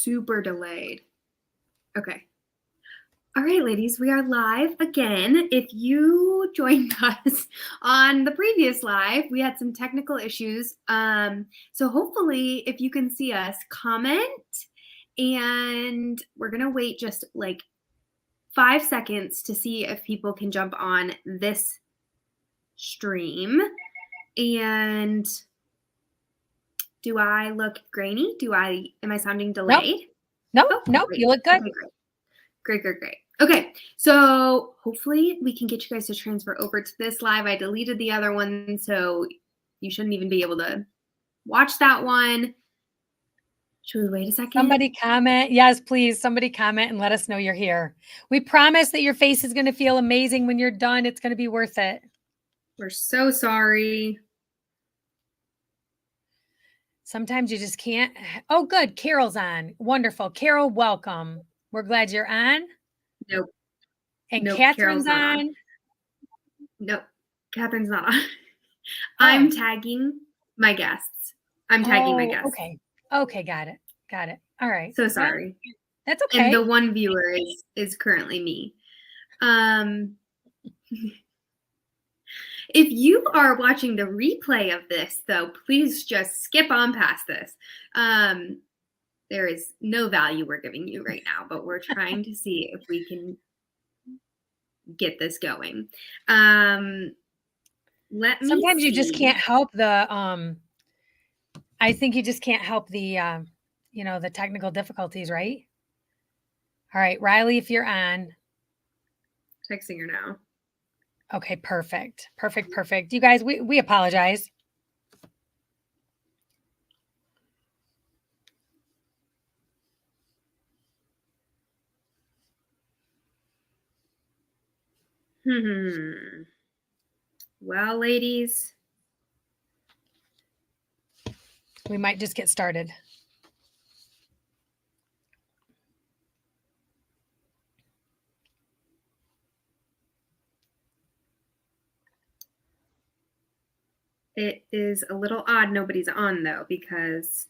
super delayed. Okay. All right, ladies, we are live again. If you joined us on the previous live, we had some technical issues. So hopefully if you can see us, comment, and we're going to wait just like 5 seconds to see if people can jump on this stream. And do I look grainy? Am I sounding delayed? Nope, you look good. Okay, great. Okay, so hopefully we can get you guys to transfer over to this live. I deleted the other one, so you shouldn't even be able to watch that one. Should we wait a second? Somebody comment. Yes, please. Somebody comment and let us know you're here. We promise that your face is going to feel amazing when you're done. It's going to be worth it. We're so sorry. Sometimes you just can't. Oh, good. Carol's on. Wonderful. Carol, welcome. We're glad you're on. Nope. And nope, Catherine's on. Nope. Catherine's not on. I'm tagging my guests. Okay. Got it. All right. So sorry. That's okay. And the one viewer is currently me. If you are watching the replay of this, though, please just skip on past this. There is no value we're giving you right now, but we're trying to see if we can get this going. Sometimes you just can't help the I think you just can't help the the technical difficulties, right? All right, Riley, if you're on. Texting her now. Okay, perfect. You guys, we apologize. Well, ladies, we might just get started. It is a little odd nobody's on, though, because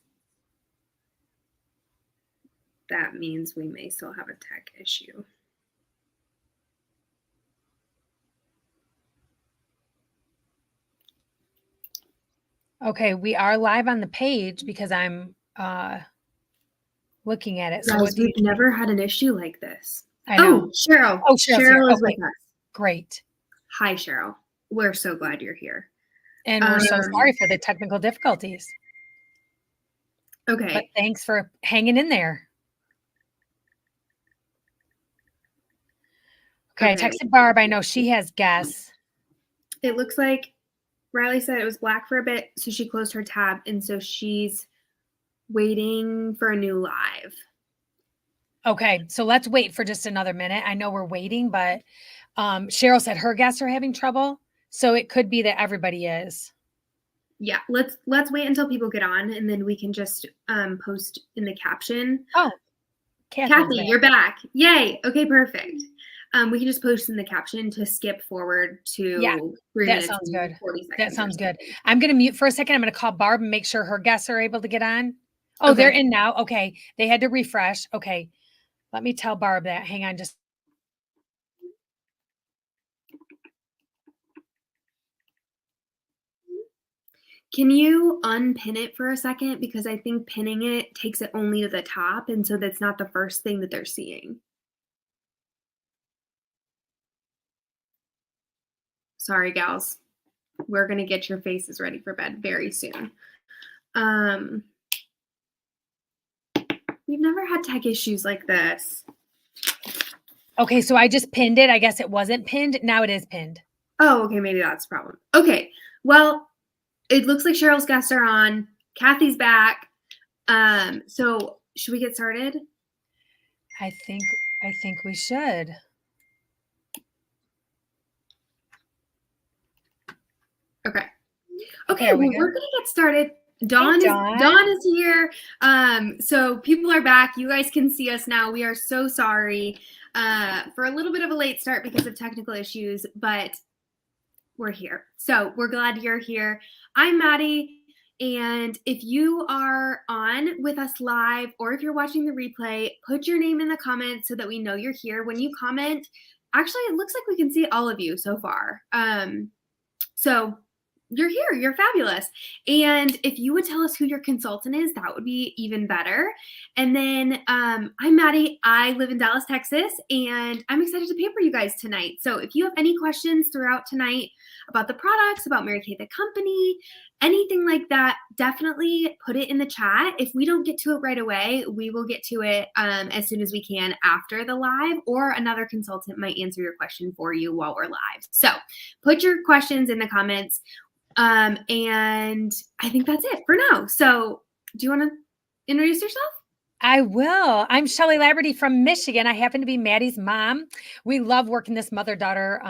that means we may still have a tech issue. Okay, we are live on the page because I'm looking at it. So we've never had an issue like this. I know. Oh, Cheryl. Cheryl is with us. Great. Hi, Cheryl. We're so glad you're here. And we're so sorry for the technical difficulties. Okay. But thanks for hanging in there. Okay, I texted Barb. I know she has guests. It looks like Riley said it was black for a bit, so she closed her tab, and so she's waiting for a new live. Okay, so let's wait for just another minute. I know we're waiting, but Cheryl said her guests are having trouble, so it could be that everybody is. Yeah, let's wait until people get on, and then we can just post in the caption. Oh, Kathy, you're back. Yay. Okay, perfect. We can just post in the caption to skip forward to 3 minutes. That sounds good. 40 seconds. That sounds good. I'm going to mute for a second. I'm going to call Barb and make sure her guests are able to get on. Oh, okay. They're in now. Okay. They had to refresh. Okay. Let me tell Barb that. Hang on just. Can you unpin it for a second? Because I think pinning it takes it only to the top. And so that's not the first thing that they're seeing. Sorry, gals. We're going to get your faces ready for bed very soon. We've never had tech issues like this. Okay, so I just pinned it. I guess it wasn't pinned. Now it is pinned. Oh, okay. Maybe that's the problem. Okay. Well, it looks like Cheryl's guests are on. Kathy's back. So should we get started? I think we should. Okay. Okay, well, we're gonna get started. Dawn is here. So people are back. You guys can see us now. We are so sorry for a little bit of a late start because of technical issues, but we're here. So we're glad you're here. I'm Maddie. And if you are on with us live or if you're watching the replay, put your name in the comments so that we know you're here. When you comment, actually, it looks like we can see all of you so far. So you're here. You're fabulous. And if you would tell us who your consultant is, that would be even better. And then I'm Maddie. I live in Dallas, Texas, and I'm excited to pamper you guys tonight. So if you have any questions throughout tonight about the products, about Mary Kay the company, anything like that, definitely put it in the chat. If we don't get to it right away, we will get to it as soon as we can after the live, or another consultant might answer your question for you while we're live. So put your questions in the comments. And I think that's it for now. So do you want to introduce yourself? I will. I'm Shelly Laverty from Michigan. I happen to be Maddie's mom. We love working this mother-daughter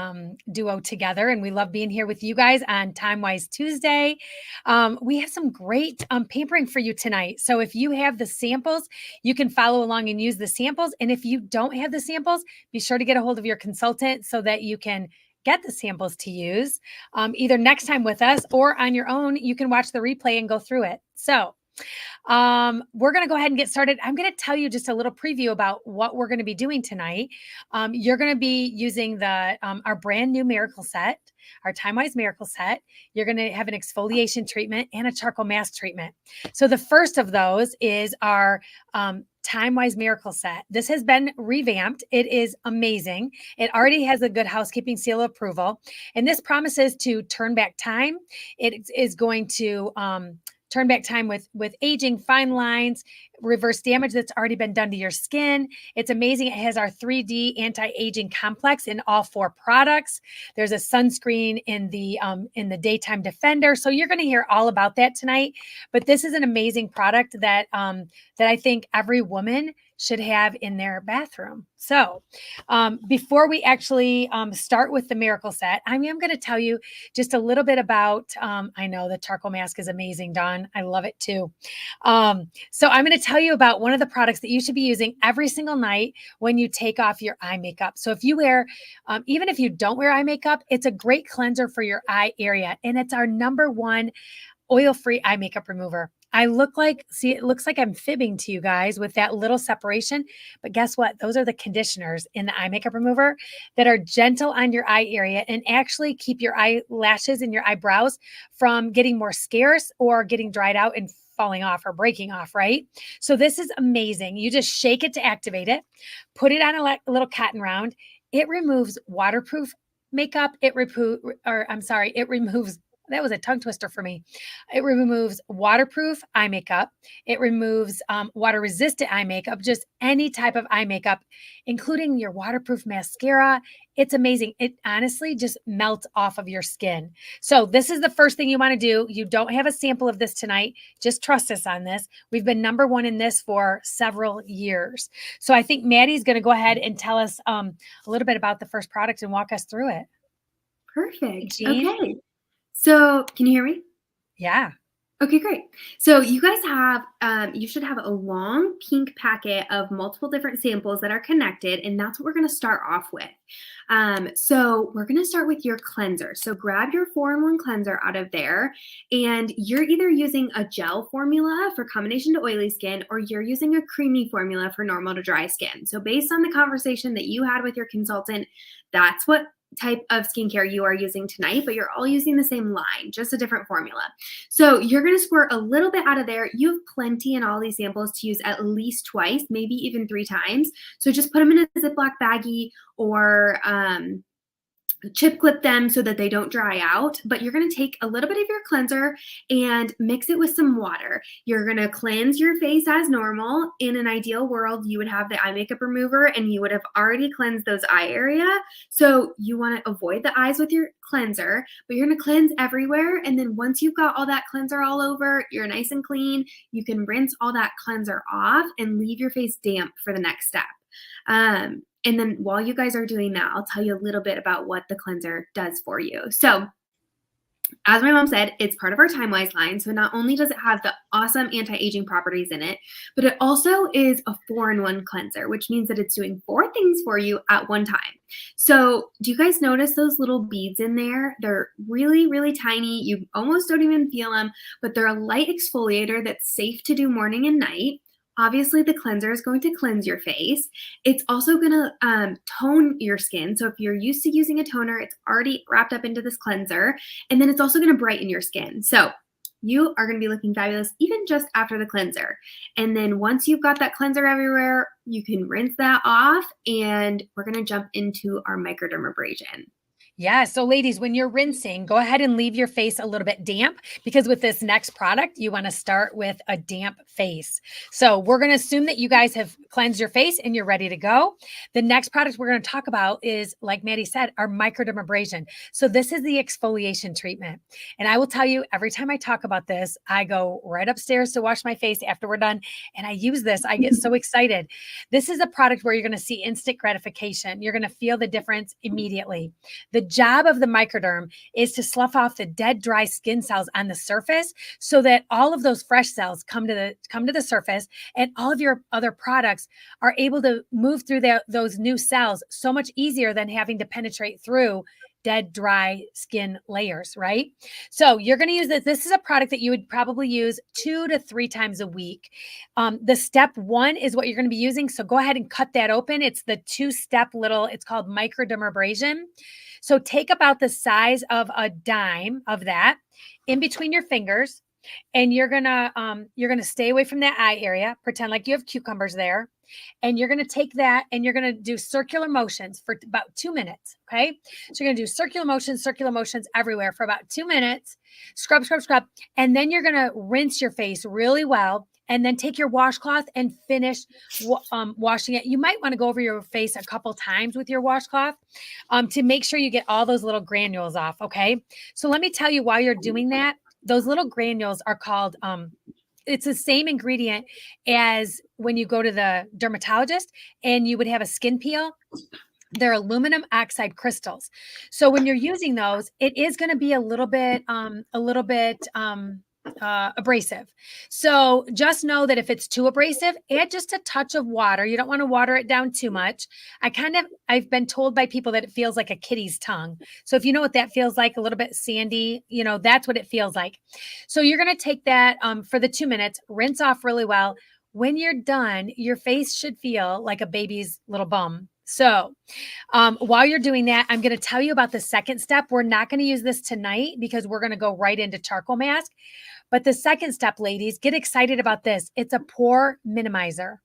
duo together, and we love being here with you guys on Timewise Tuesday. We have some great pampering for you tonight. So if you have the samples, you can follow along and use the samples. And if you don't have the samples, be sure to get a hold of your consultant so that you can get the samples to use either next time with us or on your own. You can watch the replay and go through it. So we're going to go ahead and get started. I'm going to tell you just a little preview about what we're going to be doing tonight. You're going to be using the our brand new Miracle Set, our Timewise Miracle Set. You're going to have an exfoliation treatment and a charcoal mask treatment. So the first of those is our Timewise Miracle Set. This has been revamped. It is amazing. It already has a Good Housekeeping seal of approval, and this promises to turn back time. It is going to turn back time with aging, fine lines, reverse damage that's already been done to your skin. It's amazing. It has our 3D anti-aging complex in all 4 products. There's a sunscreen in the daytime defender. So you're going to hear all about that tonight. But this is an amazing product that I think every woman should have in their bathroom. So before we actually start with the Miracle Set, I'm going to tell you just a little bit about, I know the charcoal mask is amazing, Dawn. I love it too. So I'm going to tell you about one of the products that you should be using every single night when you take off your eye makeup. So if you wear, even if you don't wear eye makeup, it's a great cleanser for your eye area. And it's our #1 oil-free eye makeup remover. It looks like I'm fibbing to you guys with that little separation, but guess what? Those are the conditioners in the eye makeup remover that are gentle on your eye area and actually keep your eyelashes and your eyebrows from getting more scarce or getting dried out and falling off or breaking off, right? So this is amazing. You just shake it to activate it, put it on a little cotton round. It removes waterproof makeup. It removes, that was a tongue twister for me. It removes waterproof eye makeup. It removes water resistant eye makeup, just any type of eye makeup, including your waterproof mascara. It's amazing. It honestly just melts off of your skin. So this is the first thing you want to do. You don't have a sample of this tonight. Just trust us on this. We've been #1 in this for several years. So I think Maddie's going to go ahead and tell us a little bit about the first product and walk us through it. Perfect. Okay. So can you hear me? Yeah. Okay, great. So you guys have, you should have a long pink packet of multiple different samples that are connected, and that's what we're going to start off with. So we're going to start with your cleanser. So grab your 4-in-1 cleanser out of there, and you're either using a gel formula for combination to oily skin, or you're using a creamy formula for normal to dry skin. So based on the conversation that you had with your consultant, that's what type of skincare you are using tonight, but you're all using the same line, just a different formula. So you're going to squirt a little bit out of there. You have plenty in all these samples to use at least twice, maybe even 3 times. So just put them in a Ziploc baggie or chip clip them so that they don't dry out. But you're going to take a little bit of your cleanser and mix it with some water. You're going to cleanse your face as normal. In an ideal world, you would have the eye makeup remover and you would have already cleansed those eye area. So you want to avoid the eyes with your cleanser, but you're going to cleanse everywhere. And then once you've got all that cleanser all over, you're nice and clean, you can rinse all that cleanser off and leave your face damp for the next step. And then while you guys are doing that, I'll tell you a little bit about what the cleanser does for you. So As my mom said, it's part of our Timewise line. So not only does it have the awesome anti-aging properties in it, but it also is a 4-in-1 cleanser, which means that it's doing 4 things for you at one time. So do you guys notice those little beads in there? They're really, really tiny. You almost don't even feel them, but they're a light exfoliator that's safe to do morning and night. Obviously, the cleanser is going to cleanse your face. It's also going to tone your skin. So if you're used to using a toner, it's already wrapped up into this cleanser. And then it's also going to brighten your skin. So you are going to be looking fabulous even just after the cleanser. And then once you've got that cleanser everywhere, you can rinse that off. And we're going to jump into our microdermabrasion. Yeah. So ladies, when you're rinsing, go ahead and leave your face a little bit damp, because with this next product, you want to start with a damp face. So we're going to assume that you guys have cleansed your face and you're ready to go. The next product we're going to talk about is, like Maddie said, our microdermabrasion. So this is the exfoliation treatment. And I will tell you, every time I talk about this, I go right upstairs to wash my face after we're done. And I use this. I get so excited. This is a product where you're going to see instant gratification. You're going to feel the difference immediately. The job of the microderm is to slough off the dead, dry skin cells on the surface so that all of those fresh cells come to the surface, and all of your other products are able to move through those new cells so much easier than having to penetrate through dead, dry skin layers, right? So you're going to use this. This is a product that you would probably use 2 to 3 times a week. The step 1 is what you're going to be using. So go ahead and cut that open. It's the 2-step it's called microdermabrasion. So take about the size of a dime of that in between your fingers, and you're gonna stay away from that eye area. Pretend like you have cucumbers there, and you're gonna take that and you're gonna do circular motions for about 2 minutes. Okay, so you're gonna do circular motions everywhere for about 2 minutes. Scrub, scrub, scrub, and then you're gonna rinse your face really well. And then take your washcloth and finish washing it. You might want to go over your face a couple times with your washcloth to make sure you get all those little granules off. Okay. So let me tell you, while you're doing that, those little granules are called, it's the same ingredient as when you go to the dermatologist and you would have a skin peel. They're aluminum oxide crystals. So when you're using those, it is going to be a little bit abrasive. So just know that if it's too abrasive, add just a touch of water. You don't want to water it down too much. I've been told by people that it feels like a kitty's tongue. So if you know what that feels like, a little bit sandy, that's what it feels like. So you're going to take that for the 2 minutes, rinse off really well. When you're done, your face should feel like a baby's little bum. So while you're doing that, I'm going to tell you about the second step. We're not going to use this tonight because we're going to go right into charcoal mask. But the second step, ladies, get excited about this. It's a pore minimizer.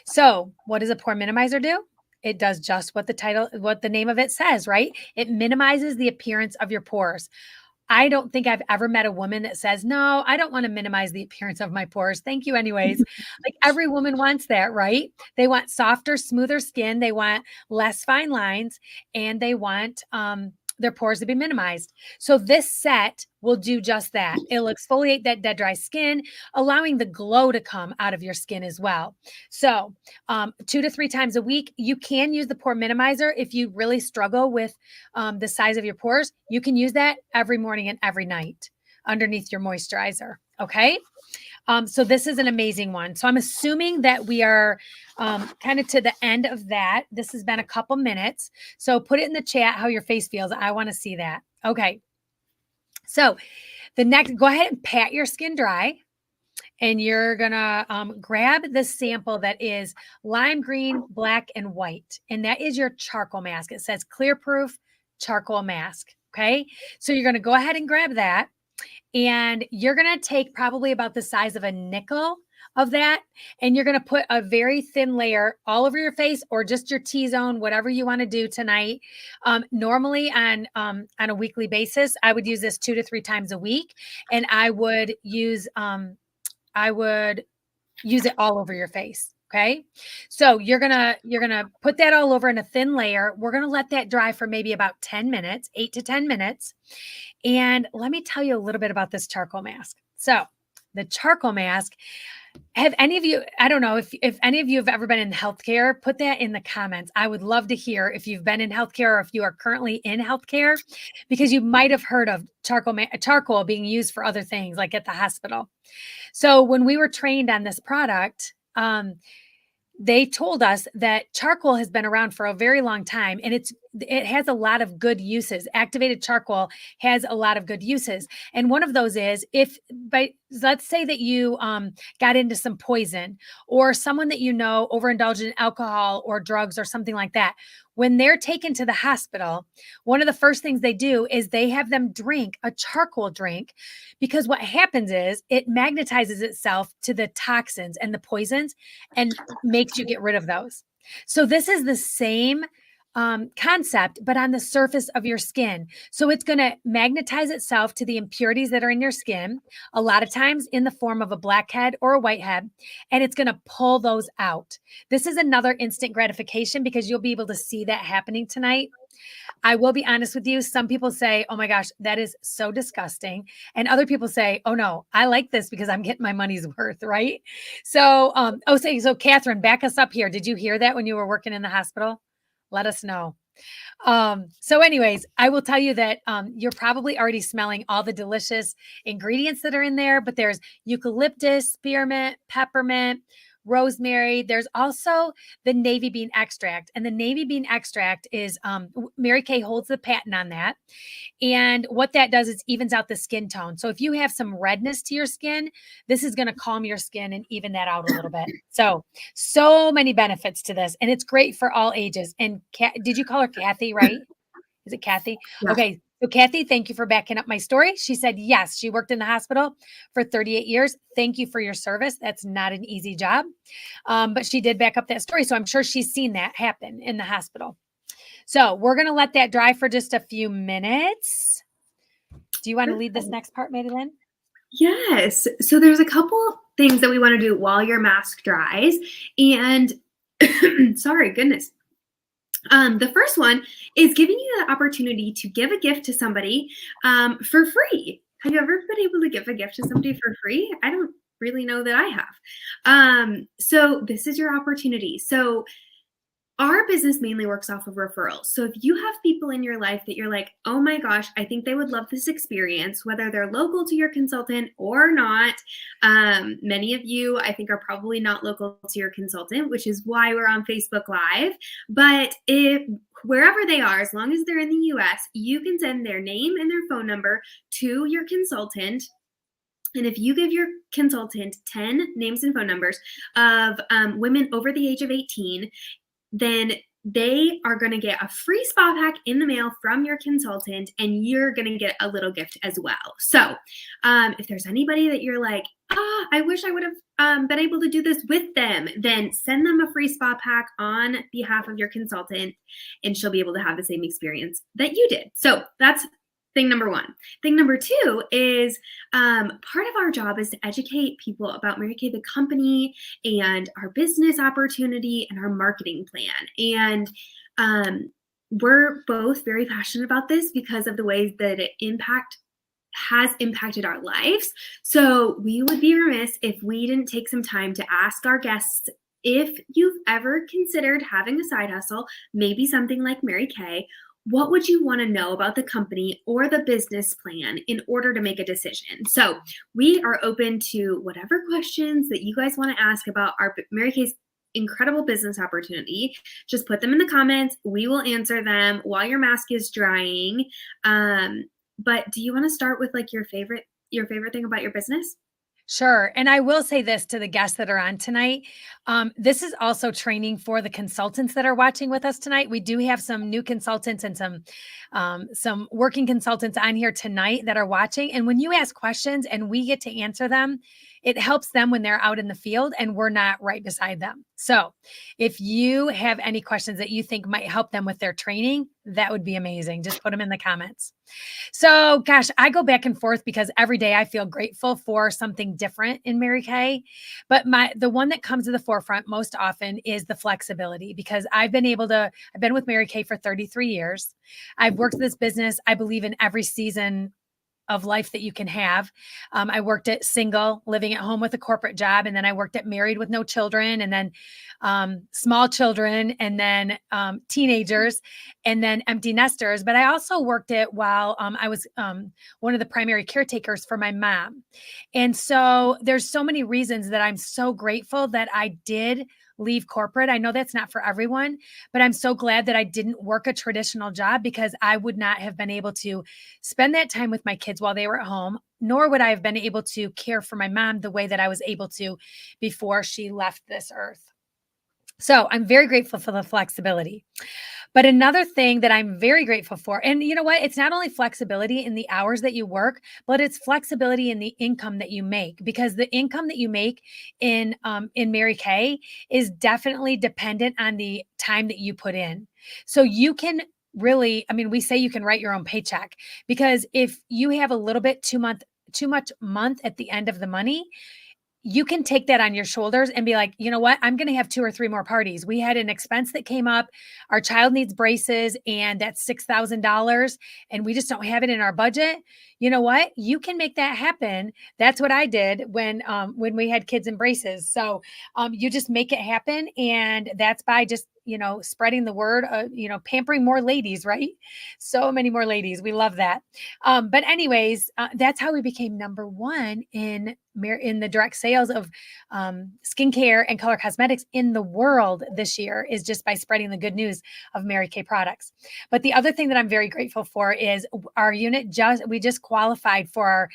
So what does a pore minimizer do? It does just what the name of it says, right? It minimizes the appearance of your pores. I don't think I've ever met a woman that says, no, I don't want to minimize the appearance of my pores. Thank you anyways. Like every woman wants that, right? They want softer, smoother skin. They want less fine lines, and they want their pores to be minimized. So this set will do just that. It'll exfoliate that dead, dry skin, allowing the glow to come out of your skin as well. So 2 to 3 times a week, you can use the pore minimizer. If you really struggle with the size of your pores, you can use that every morning and every night underneath your moisturizer. Okay. So this is an amazing one. So I'm assuming that we are kind of to the end of that. This has been a couple minutes. So put it in the chat how your face feels. I want to see that. Okay. So the next, go ahead and pat your skin dry. And you're going to grab the sample that is lime green, black, and white. And that is your charcoal mask. It says clear proof charcoal mask. Okay. So you're going to go ahead and grab that. And you're going to take probably about the size of a nickel of that. And you're going to put a very thin layer all over your face, or just your T-zone, whatever you want to do tonight. Normally on a weekly basis, I would use this 2 to 3 times a week. And I would use it all over your face. Okay. So you're going to put that all over in a thin layer. We're going to let that dry for maybe about 10 minutes, 8 to 10 minutes. And let me tell you a little bit about this charcoal mask. So the charcoal mask, Have any of you, I don't know if any of you have ever been in healthcare, put that in the comments. I would love to hear if you've been in healthcare or if you are currently in healthcare, because you might have heard of charcoal being used for other things, like at the hospital. So when we were trained on this product, they told us that charcoal has been around for a very long time, and it has a lot of good uses. Activated charcoal has a lot of good uses, and one of those is let's say that you got into some poison, or someone that you know overindulged in alcohol or drugs or something like that. When they're taken to the hospital, one of the first things they do is they have them drink a charcoal drink, because what happens is it magnetizes itself to the toxins and the poisons and makes you get rid of those. So this is the same concept, but on the surface of your skin. So it's going to magnetize itself to the impurities that are in your skin, a lot of times in the form of a blackhead or a whitehead, and it's going to pull those out. This is another instant gratification, because you'll be able to see that happening tonight. I will be honest with you. Some people say, oh my gosh, that is so disgusting. And other people say, oh no, I like this because I'm getting my money's worth, right? So, so Catherine, back us up here. Did you hear that when you were working in the hospital? Let us know. So anyways, I will tell you that you're probably already smelling all the delicious ingredients that are in there, but there's eucalyptus, spearmint, peppermint, rosemary. There's also the navy bean extract, and the navy bean extract is Mary Kay holds the patent on that. And what that does is evens out the skin tone. So if you have some redness to your skin, this is going to calm your skin and even that out a little bit. So many benefits to this, and it's great for all ages. And did you call her Kathy, right? Is it Kathy? Yeah. Okay. So Kathy, thank you for backing up my story. She said, yes, she worked in the hospital for 38 years. Thank you for your service. That's not an easy job. But she did back up that story. So I'm sure she's seen that happen in the hospital. So we're going to let that dry for just a few minutes. Do you want to lead this next part, Madeline? Yes. So there's a couple things that we want to do while your mask dries. And sorry, goodness. The first one is giving you the opportunity to give a gift to somebody for free. Have you ever been able to give a gift to somebody for free? I don't really know that I have. So this is your opportunity. So our business mainly works off of referrals. So if you have people in your life that you're like, oh my gosh, I think they would love this experience, whether they're local to your consultant or not. Many of you, I think, are probably not local to your consultant, which is why we're on Facebook Live. But wherever they are, as long as they're in the US, you can send their name and their phone number to your consultant. And if you give your consultant 10 names and phone numbers of women over the age of 18, then they are going to get a free spa pack in the mail from your consultant, and you're going to get a little gift as well. So if there's anybody that you're like, I wish I would have been able to do this with them, then send them a free spa pack on behalf of your consultant, and she'll be able to have the same experience that you did. So that's thing number one. Thing number two is part of our job is to educate people about Mary Kay, the company, and our business opportunity and our marketing plan. And we're both very passionate about this because of the ways that it has impacted our lives. So we would be remiss if we didn't take some time to ask our guests if you've ever considered having a side hustle, maybe something like Mary Kay. What would you want to know about the company or the business plan in order to make a decision? So we are open to whatever questions that you guys want to ask about our Mary Kay's incredible business opportunity. Just put them in the comments. We will answer them while your mask is drying. But do you want to start with like your favorite thing about your business? Sure. And I will say this to the guests that are on tonight. This is also training for the consultants that are watching with us tonight. We do have some new consultants and some working consultants on here tonight that are watching. And when you ask questions and we get to answer them, it helps them when they're out in the field and we're not right beside them. So if you have any questions that you think might help them with their training, that would be amazing. Just put them in the comments. So gosh, I go back and forth because every day I feel grateful for something different in Mary Kay. But the one that comes to the forefront most often is the flexibility, because I've been with Mary Kay for 33 years. I've worked this business, I believe, in every season of life that you can have. I worked at single, living at home with a corporate job, and then I worked at married with no children, and then small children, and then teenagers, and then empty nesters. But I also worked it while I was one of the primary caretakers for my mom. And so there's so many reasons that I'm so grateful that I did leave corporate. I know that's not for everyone, but I'm so glad that I didn't work a traditional job, because I would not have been able to spend that time with my kids while they were at home, nor would I have been able to care for my mom the way that I was able to before she left this earth. So I'm very grateful for the flexibility. But another thing that I'm very grateful for, and you know what? It's not only flexibility in the hours that you work, but it's flexibility in the income that you make, because the income that you make in Mary Kay is definitely dependent on the time that you put in. So you can really, I mean, we say you can write your own paycheck, because if you have a little bit too much month at the end of the money, you can take that on your shoulders and be like, you know what? I'm going to have 2 or 3 more parties. We had an expense that came up. Our child needs braces, and that's $6,000, and we just don't have it in our budget. You know what? You can make that happen. That's what I did when we had kids and braces. So you just make it happen, and that's by just spreading the word. Pampering more ladies, right? So many more ladies. We love that. But anyways, that's how we became number one in the direct sales of skincare and color cosmetics in the world this year, is just by spreading the good news of Mary Kay products. But the other thing that I'm very grateful for is our unit we just qualified for our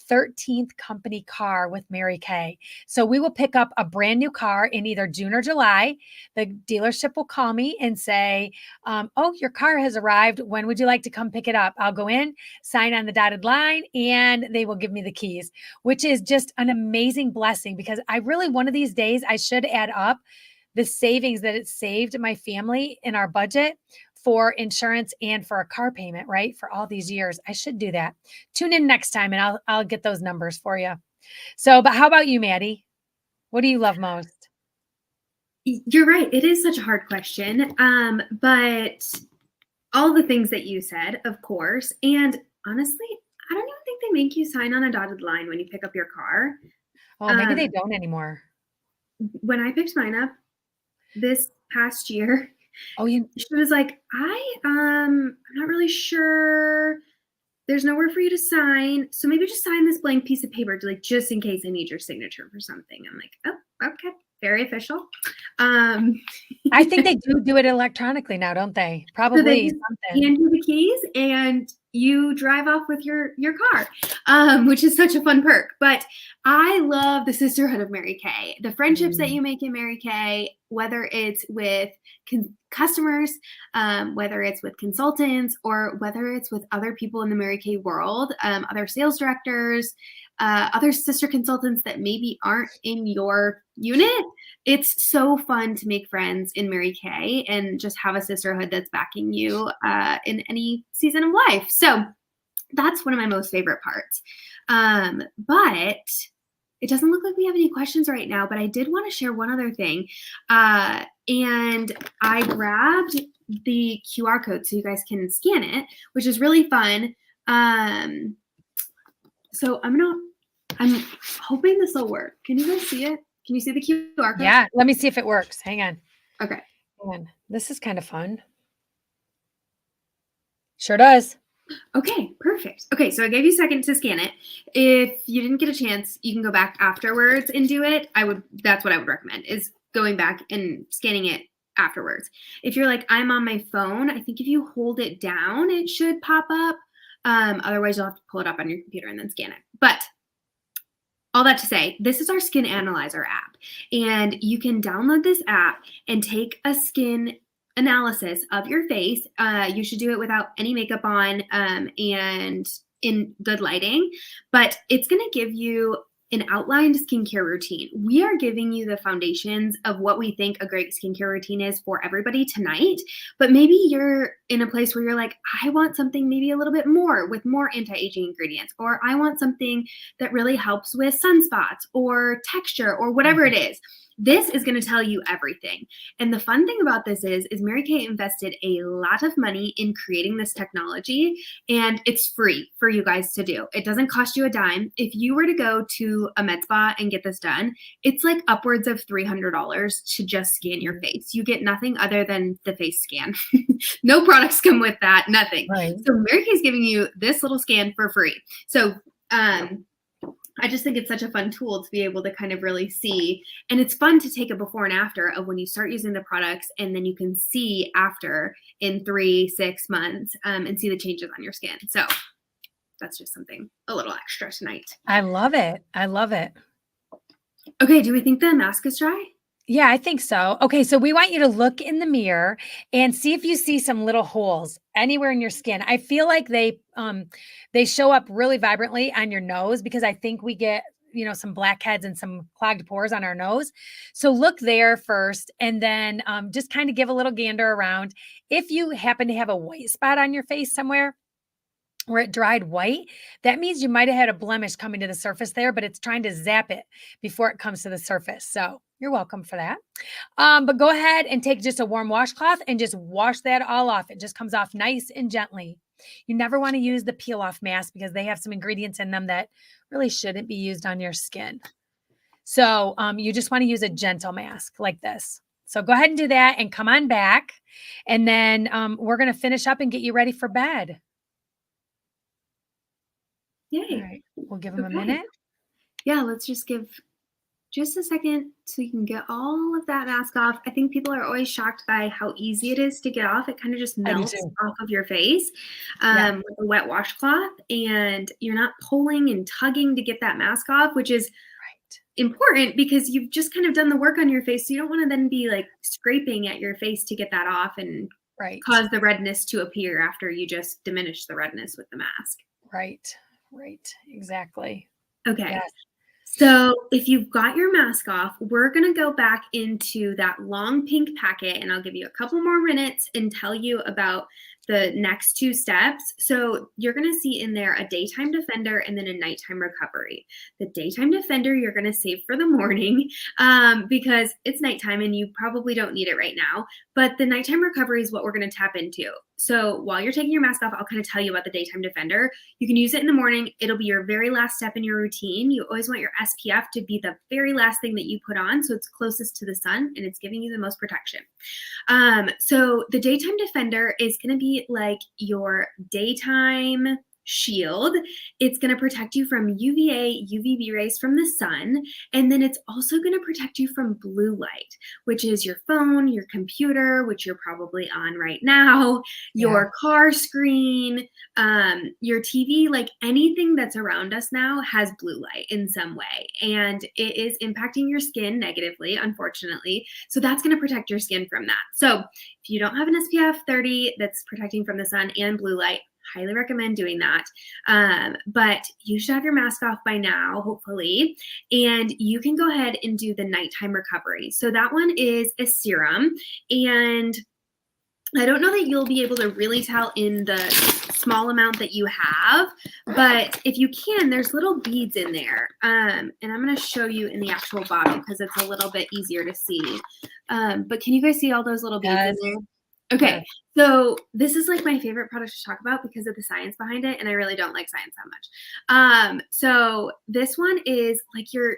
13th company car with Mary Kay. So we will pick up a brand new car in either June or July. The dealership will call me and say, oh, your car has arrived. When would you like to come pick it up? I'll go in, sign on the dotted line, and they will give me the keys, which is just an amazing blessing, because one of these days, I should add up the savings that it saved my family in our budget for insurance and for a car payment, right? For all these years. I should do that. Tune in next time and I'll get those numbers for you. So, but how about you, Maddie? What do you love most? You're right. It is such a hard question. But all the things that you said, of course. And honestly, I don't even think they make you sign on a dotted line when you pick up your car. Oh, maybe they don't anymore. When I picked mine up this past year, she was like, I'm not really sure. There's nowhere for you to sign. So maybe just sign this blank piece of paper just in case I need your signature for something. I'm like, oh, okay. Very official. I think they do it electronically now, don't they? Probably so they something. hand you the keys and you drive off with your car, which is such a fun perk. But I love the sisterhood of Mary Kay, the friendships that you make in Mary Kay, whether it's with customers, whether it's with consultants, or whether it's with other people in the Mary Kay world, other sales directors, other sister consultants that maybe aren't in your unit. It's so fun to make friends in Mary Kay and just have a sisterhood that's backing you in any season of life. So that's one of my most favorite parts. But it doesn't look like we have any questions right now, but I did want to share one other thing. And I grabbed the QR code so you guys can scan it, which is really fun. So I'm hoping this will work. Can you guys see it? Can you see the QR code? Yeah, let me see if it works. Hang on. Okay. Hang on. This is kind of fun. Sure does. Okay, perfect. Okay, so I gave you a second to scan it. If you didn't get a chance, you can go back afterwards and do it. That's what I would recommend, is going back and scanning it afterwards. If you're like, I'm on my phone, I think if you hold it down, it should pop up. Otherwise, you'll have to pull it up on your computer and then scan it. But all that to say, this is our Skin Analyzer app, and you can download this app and take a skin analysis of your face. You should do it without any makeup on and in good lighting, but it's going to give you an outlined skincare routine. We are giving you the foundations of what we think a great skincare routine is for everybody tonight, but maybe you're in a place where you're like, I want something maybe a little bit more with more anti-aging ingredients, or I want something that really helps with sunspots or texture or whatever it is. This is going to tell you everything. And the fun thing about this is Mary Kay invested a lot of money in creating this technology, and it's free for you guys to do. It doesn't cost you a dime. If you were to go to a med spa and get this done, it's like upwards of $300 to just scan your face. You get nothing other than the face scan. No products come with that, nothing. Right. So Mary Kay's giving you this little scan for free. So I just think it's such a fun tool to be able to kind of really see. And it's fun to take a before and after of when you start using the products, and then you can see after in 3-6 months and see the changes on your skin. So that's just something a little extra tonight. I love it. I love it. Okay, do we think the mask is dry? Yeah, I think so. Okay, so we want you to look in the mirror and see if you see some little holes anywhere in your skin. I feel like they show up really vibrantly on your nose because I think we get, some blackheads and some clogged pores on our nose. So look there first, and then just kind of give a little gander around. If you happen to have a white spot on your face somewhere where it dried white, that means you might have had a blemish coming to the surface there, but it's trying to zap it before it comes to the surface. So you're welcome for that. But go ahead and take just a warm washcloth and just wash that all off. It just comes off nice and gently. You never want to use the peel off mask because they have some ingredients in them that really shouldn't be used on your skin. So you just want to use a gentle mask like this. So go ahead and do that and come on back. And then we're going to finish up and get you ready for bed. Yay. All right. We'll give them a minute. Yeah, let's just give just a second so you can get all of that mask off. I think people are always shocked by how easy it is to get off. It kind of just melts off of your face with a wet washcloth, and you're not pulling and tugging to get that mask off, which is important because you've just kind of done the work on your face. So you don't want to then be like scraping at your face to get that off and cause the redness to appear after you just diminish the redness with the mask. Right. Exactly. Okay. Yes. So if you've got your mask off, we're going to go back into that long pink packet, and I'll give you a couple more minutes and tell you about the next 2 steps. So you're going to see in there a daytime defender and then a nighttime recovery. The daytime defender you're going to save for the morning because it's nighttime and you probably don't need it right now. But the nighttime recovery is what we're going to tap into. So while you're taking your mask off, I'll kind of tell you about the daytime defender. You can use it in the morning. It'll be your very last step in your routine. You always want your SPF to be the very last thing that you put on, so it's closest to the sun and it's giving you the most protection. So the daytime defender is going to be like your daytime shield. It's going to protect you from UVA, UVB rays from the sun, and then it's also going to protect you from blue light, which is your phone, your computer, which you're probably on right now, your car screen, your TV, like anything that's around us now has blue light in some way, and it is impacting your skin negatively, unfortunately. So that's going to protect your skin from that. So if you don't have an SPF 30 that's protecting from the sun and blue light, highly recommend doing that. But you should have your mask off by now, hopefully, and you can go ahead and do the nighttime recovery. So that one is a serum, and I don't know that you'll be able to really tell in the small amount that you have, but if you can, there's little beads in there. And I'm going to show you in the actual bottle because it's a little bit easier to see. But can you guys see all those little beads in there? Okay, so this is like my favorite product to talk about because of the science behind it, and I really don't like science that much. So this one is like your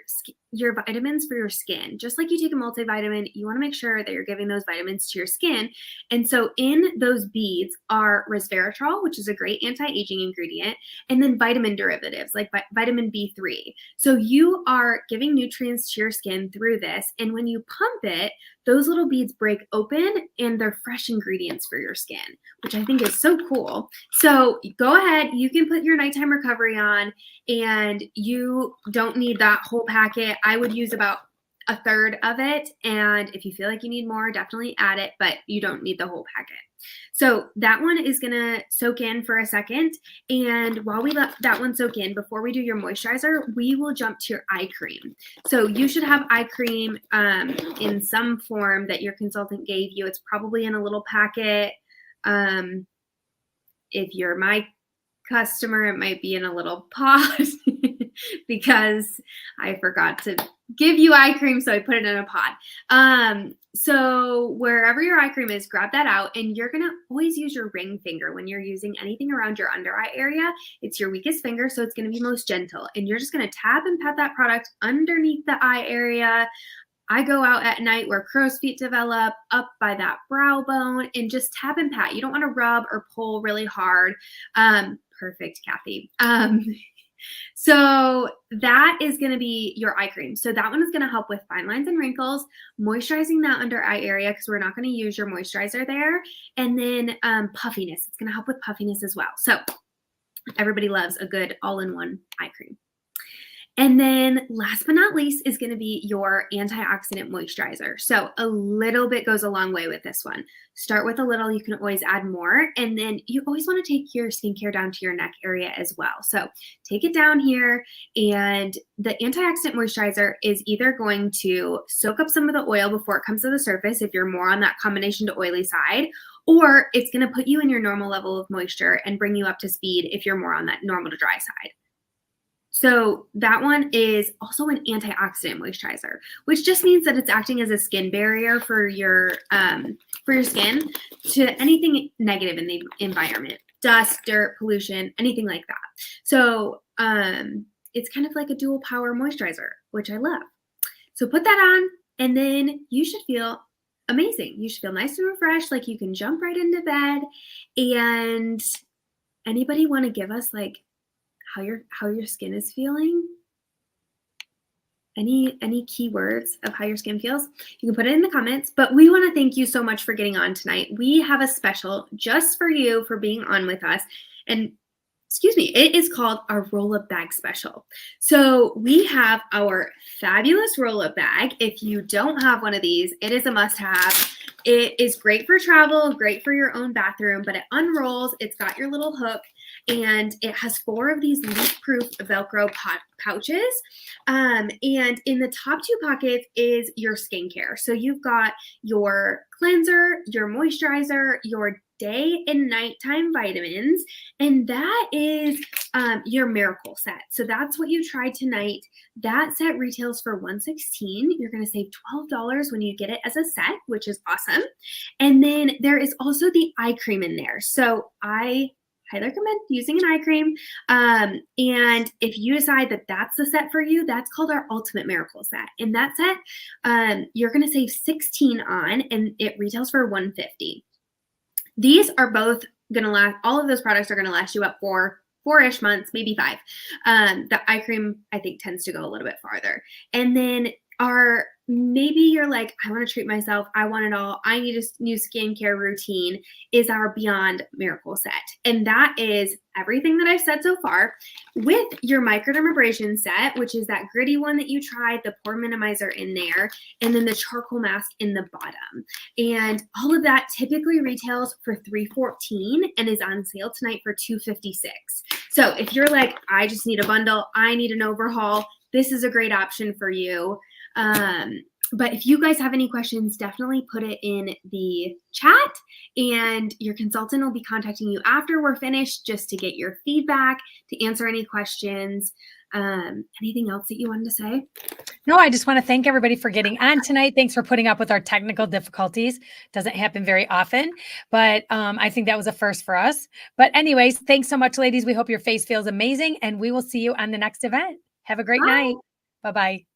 vitamins for your skin. Just like you take a multivitamin, you want to make sure that you're giving those vitamins to your skin. And so in those beads are resveratrol, which is a great anti-aging ingredient, and then vitamin derivatives like vitamin B3. So you are giving nutrients to your skin through this, and when you pump it, those little beads break open and they're fresh ingredients for your skin, which I think is so cool. So go ahead, you can put your nighttime recovery on, and you don't need that whole packet. I would use about a third of it. And if you feel like you need more, definitely add it, but you don't need the whole packet. So that one is going to soak in for a second. And while we let that one soak in, before we do your moisturizer, we will jump to your eye cream. So you should have eye cream in some form that your consultant gave you. It's probably in a little packet. If you're my customer, it might be in a little pot because I forgot to give you eye cream, so I put it in a pod. So wherever your eye cream is, grab that out, and you're gonna always use your ring finger when you're using anything around your under eye area. It's your weakest finger, so it's gonna be most gentle. And you're just gonna tap and pat that product underneath the eye area. I go out at night where crow's feet develop, up by that brow bone, and just tap and pat. You don't want to rub or pull really hard. Perfect, Kathy. So that is going to be your eye cream. So that one is going to help with fine lines and wrinkles, moisturizing that under eye area because we're not going to use your moisturizer there. And then puffiness. It's going to help with puffiness as well. So everybody loves a good all-in-one eye cream. And then last but not least is going to be your antioxidant moisturizer. So a little bit goes a long way with this one. Start with a little, you can always add more. And then you always want to take your skincare down to your neck area as well. So take it down here, and the antioxidant moisturizer is either going to soak up some of the oil before it comes to the surface if you're more on that combination to oily side, or it's going to put you in your normal level of moisture and bring you up to speed if you're more on that normal to dry side. So that one is also an antioxidant moisturizer, which just means that it's acting as a skin barrier for your skin to anything negative in the environment, dust, dirt, pollution, anything like that. So it's kind of like a dual power moisturizer, which I love. So put that on, and then you should feel amazing. You should feel nice and refreshed, like you can jump right into bed. And anybody want to give us like how your skin is feeling? Any key words of how your skin feels? You can put it in the comments, but we want to thank you so much for getting on tonight. We have a special just for you for being on with us. And excuse me, it is called our roll-up bag special. So we have our fabulous roll-up bag. If you don't have one of these, it is a must-have. It is great for travel, great for your own bathroom, but it unrolls. It's got your little hook, and it has 4 of these leak-proof Velcro pouches. And in the top 2 pockets is your skincare. So you've got your cleanser, your moisturizer, your day and nighttime vitamins, and that is your miracle set. So that's what you tried tonight. That set retails for $116. You're going to save $12 when you get it as a set, which is awesome. And then there is also the eye cream in there. So I highly recommend using an eye cream. And if you decide that that's the set for you, that's called our Ultimate Miracle Set. In that set, you're going to save $16 on, and it retails for $150. These are both going to last, all of those products are going to last you up for 4-ish months, maybe 5. The eye cream, I think, tends to go a little bit farther. And then maybe you're like, I want to treat myself. I want it all. I need a new skincare routine, is our Beyond Miracle Set. And that is everything that I've said so far with your microdermabrasion set, which is that gritty one that you tried, the pore minimizer in there, and then the charcoal mask in the bottom. And all of that typically retails for $314 and is on sale tonight for $256. So if you're like, I just need a bundle, I need an overhaul, this is a great option for you. But if you guys have any questions, definitely put it in the chat, and your consultant will be contacting you after we're finished just to get your feedback, to answer any questions. Anything else that you wanted to say? No, I just want to thank everybody for getting on tonight. Thanks for putting up with our technical difficulties. Doesn't happen very often, but I think that was a first for us. But anyways, thanks so much, ladies. We hope your face feels amazing, and we will see you on the next event. Have a great night. Bye-bye.